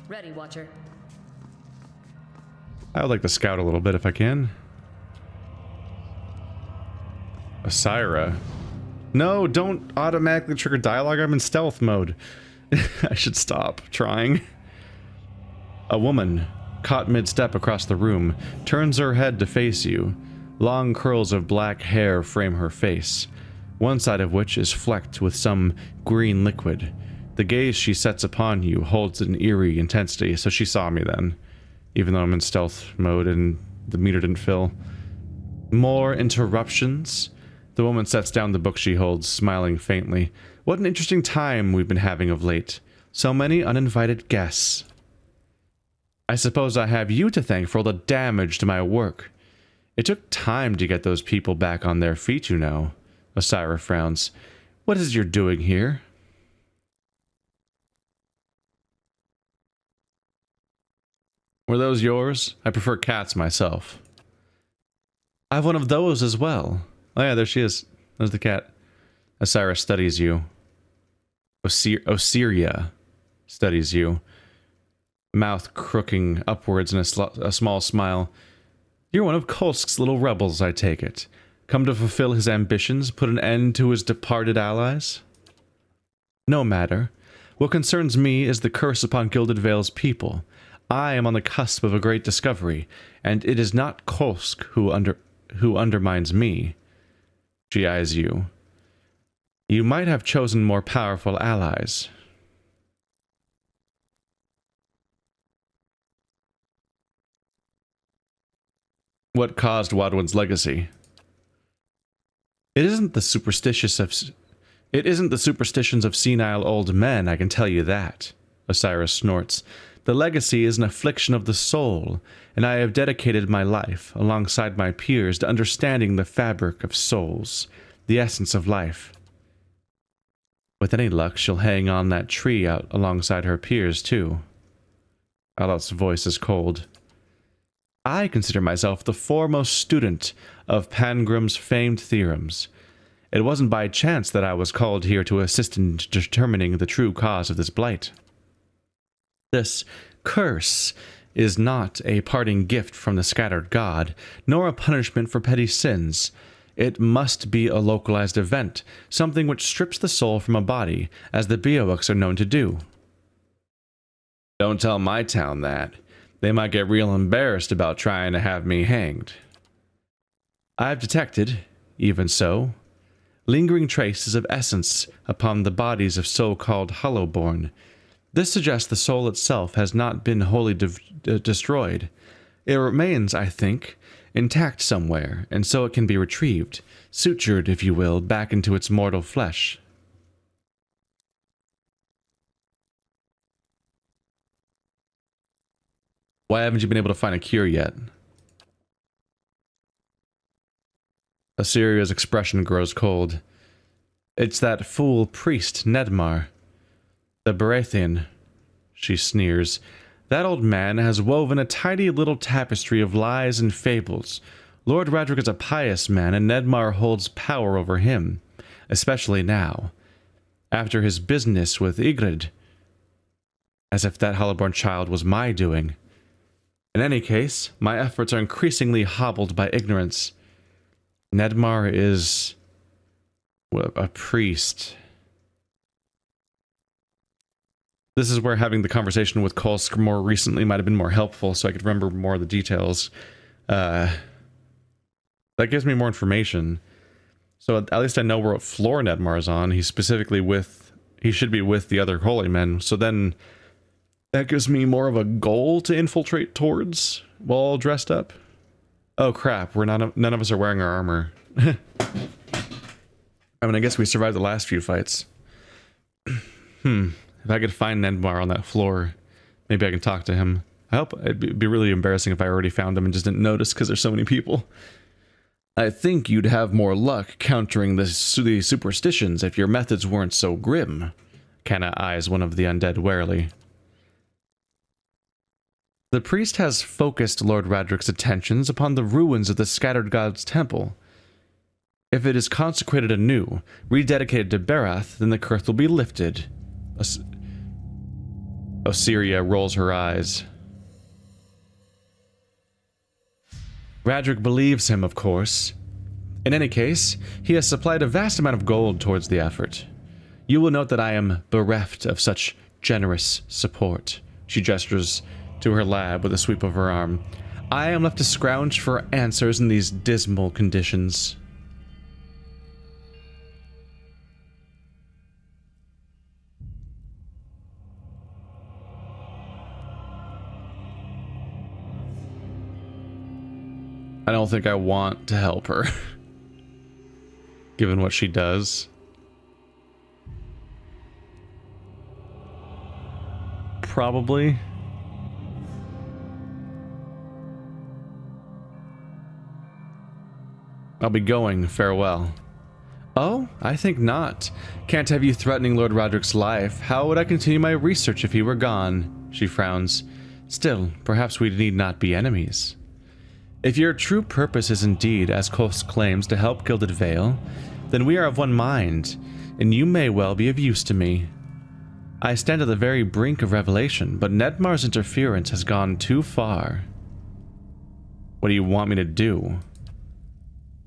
Ready, Watcher. I would like to scout a little bit if I can. Osrya. No, don't automatically trigger dialogue. I'm in stealth mode. I should stop trying. A woman, caught mid-step across the room, turns her head to face you. Long curls of black hair frame her face, one side of which is flecked with some green liquid. The gaze she sets upon you holds an eerie intensity, so she saw me then, even though I'm in stealth mode and the meter didn't fill. More interruptions? The woman sets down the book she holds, smiling faintly. What an interesting time we've been having of late. So many uninvited guests. I suppose I have you to thank for all the damage to my work. It took time to get those people back on their feet, you know. Osrya frowns. What is it you're doing here? Were those yours? I prefer cats myself. I have one of those as well. Oh yeah, there she is. There's the cat. Osrya studies you. Osrya studies you. Mouth crooking upwards in a small smile. You're one of Kolsk's little rebels, I take it. Come to fulfill his ambitions, put an end to his departed allies? No matter. What concerns me is the curse upon Gilded Vale's people. I am on the cusp of a great discovery, and it is not Kolsk who undermines me. She eyes you. You might have chosen more powerful allies. What caused Wadwin's legacy? It isn't the superstitions of senile old men, I can tell you that. Osrya snorts. The legacy is an affliction of the soul, and I have dedicated my life, alongside my peers, to understanding the fabric of souls, the essence of life. With any luck, she'll hang on that tree out alongside her peers, too. Alot's voice is cold. I consider myself the foremost student of Pangrim's famed theorems. It wasn't by chance that I was called here to assist in determining the true cause of this blight. This curse is not a parting gift from the scattered god, nor a punishment for petty sins. It must be a localized event, something which strips the soul from a body, as the Beowulfs are known to do. Don't tell my town that. They might get real embarrassed about trying to have me hanged. I've detected, even so, lingering traces of essence upon the bodies of so-called Hollowborn. This suggests the soul itself has not been wholly destroyed. It remains, I think, intact somewhere, and so it can be retrieved, sutured, if you will, back into its mortal flesh. Why haven't you been able to find a cure yet? Osrya's expression grows cold. It's that fool priest, Nedmar. The Baratheon, she sneers. That old man has woven a tidy little tapestry of lies and fables. Lord Raedric is a pious man, and Nedmar holds power over him, especially now, after his business with Ygritte. As if that Hollowborn child was my doing. In any case, my efforts are increasingly hobbled by ignorance. Nedmar is a priest. This is where having the conversation with Kolsk more recently might have been more helpful, so I could remember more of the details. That gives me more information. So at least I know what floor Nedmar is on. He's specifically he should be with the other holy men. So then that gives me more of a goal to infiltrate towards while all dressed up. Oh crap, none of us are wearing our armor. I mean, I guess we survived the last few fights. If I could find Nedmar on that floor, maybe I can talk to him. I hope it'd be really embarrassing if I already found him and just didn't notice because there's so many people. I think you'd have more luck countering the superstitions if your methods weren't so grim. Kenna eyes one of the undead warily. The priest has focused Lord Raedric's attentions upon the ruins of the Scattered Gods Temple. If it is consecrated anew, rededicated to Barath, then the curse will be lifted. Osrya rolls her eyes. Raedric believes him, of course. In any case, he has supplied a vast amount of gold towards the effort. You will note that I am bereft of such generous support. She gestures to her lab with a sweep of her arm. I am left to scrounge for answers in these dismal conditions. I don't think I want to help her, given what she does. Probably. I'll be going, farewell. Oh, I think not. Can't have you threatening Lord Raedric's life. How would I continue my research if he were gone? She frowns. Still, perhaps we need not be enemies. If your true purpose is indeed, as Kos claims, to help Gilded Vale, then we are of one mind, and you may well be of use to me. I stand at the very brink of revelation, but Nedmar's interference has gone too far. What do you want me to do?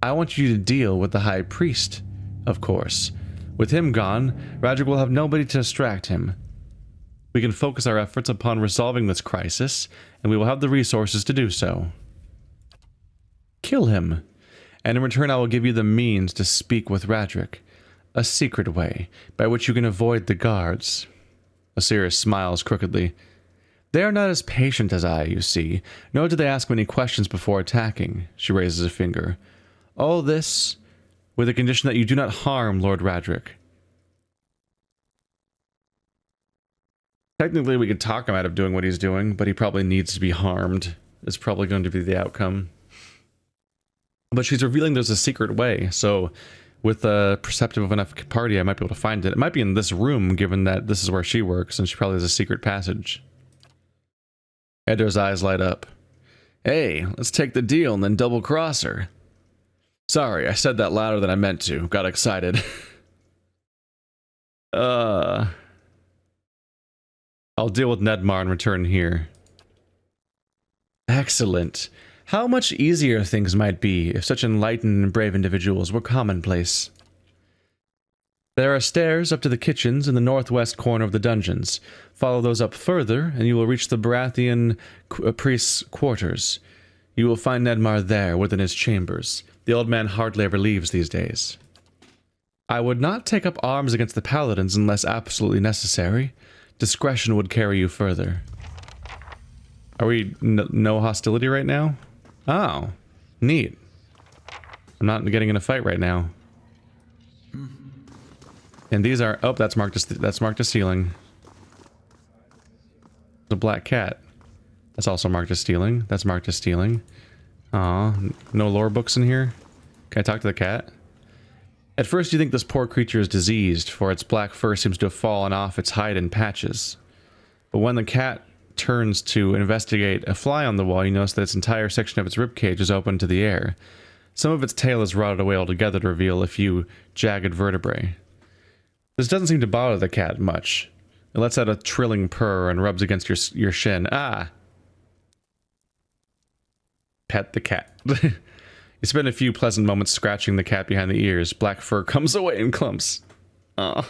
I want you to deal with the High Priest, of course. With him gone, Raedric will have nobody to distract him. We can focus our efforts upon resolving this crisis, and we will have the resources to do so. Kill him, and in return I will give you the means to speak with Raedric, a secret way by which you can avoid the guards. Osrya smiles crookedly. They are not as patient as I, you see, nor do they ask many questions before attacking. She raises a finger. All this with the condition that you do not harm Lord Raedric. Technically we could talk him out of doing what he's doing, but he probably needs to be harmed. It's probably going to be the outcome. But she's revealing there's a secret way, so with a perceptive enough party, I might be able to find it. It might be in this room, given that this is where she works, and she probably has a secret passage. Eddar's eyes light up. Hey, let's take the deal and then double-cross her. Sorry, I said that louder than I meant to. Got excited. I'll deal with Nedmar and return here. Excellent. How much easier things might be if such enlightened and brave individuals were commonplace. There are stairs up to the kitchens in the northwest corner of the dungeons. Follow those up further, and you will reach the Barathian priest's quarters. You will find Nedmar there, within his chambers. The old man hardly ever leaves these days. I would not take up arms against the paladins unless absolutely necessary. Discretion would carry you further. Are we no hostility right now? Oh, neat. I'm not getting in a fight right now. And these are... Oh, that's marked as stealing. The black cat. That's also marked as stealing. That's marked as stealing. Aw, no lore books in here? Can I talk to the cat? At first you think this poor creature is diseased, for its black fur seems to have fallen off its hide in patches. But when the cat turns to investigate a fly on the wall, you notice that its entire section of its ribcage is open to the air. Some of its tail is rotted away altogether to reveal a few jagged vertebrae. This doesn't seem to bother the cat much. It lets out a trilling purr and rubs against your shin. Ah! Pet the cat. You spend a few pleasant moments scratching the cat behind the ears. Black fur comes away in clumps. Aw.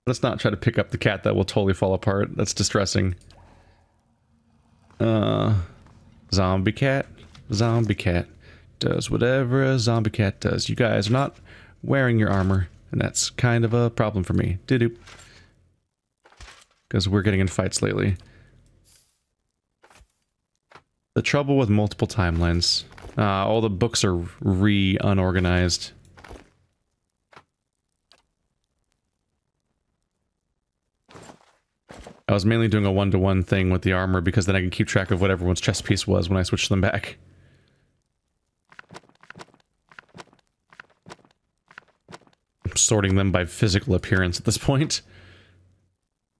Let's not try to pick up the cat. That will totally fall apart. That's distressing. Zombie cat. Zombie cat. Does whatever a zombie cat does. You guys are not wearing your armor, and that's kind of a problem for me. Doo-doo. Because we're getting in fights lately. The trouble with multiple timelines. All the books are unorganized. I was mainly doing a one-to-one thing with the armor because then I can keep track of what everyone's chest piece was when I switch them back. I'm sorting them by physical appearance at this point.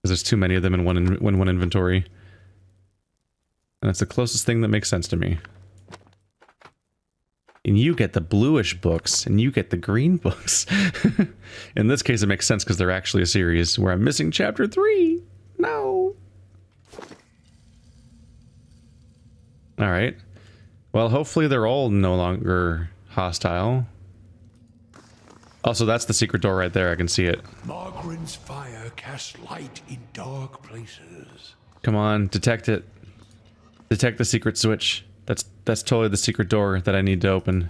Because there's too many of them in one inventory. And that's the closest thing that makes sense to me. And you get the bluish books, and you get the green books. In this case, it makes sense because they're actually a series where I'm missing chapter 3. No. Alright. Well, hopefully they're all no longer hostile. Also, that's the secret door right there. I can see it. Margaren's fire casts light in dark places. Come on, detect it. Detect the secret switch. That's totally the secret door that I need to open.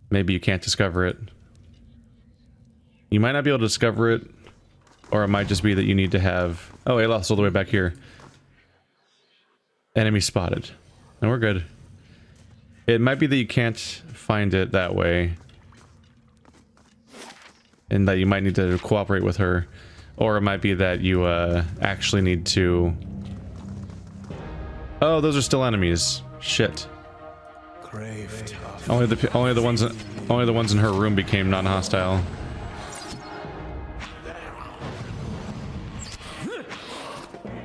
Maybe you can't discover it. You might not be able to discover it, or it might just be that you need to have... Oh, it lost all the way back here. Enemy spotted. And we're good. It might be that you can't find it that way. And that you might need to cooperate with her. Or it might be that you actually need to... Oh, those are still enemies. Shit. Only the ones in her room became non-hostile.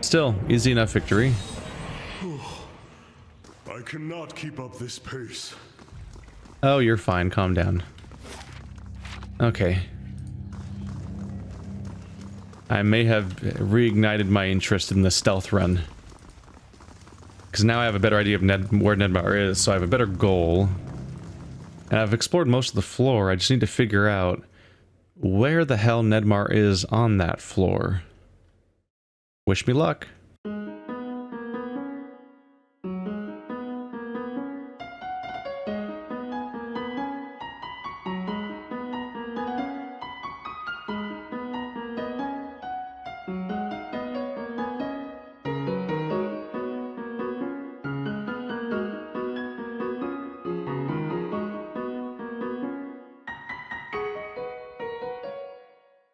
Still, easy enough victory. I cannot keep up this pace. Oh, you're fine. Calm down. Okay. I may have reignited my interest in the stealth run. Because now I have a better idea of where Nedmar is, so I have a better goal. And I've explored most of the floor, I just need to figure out where the hell Nedmar is on that floor. Wish me luck.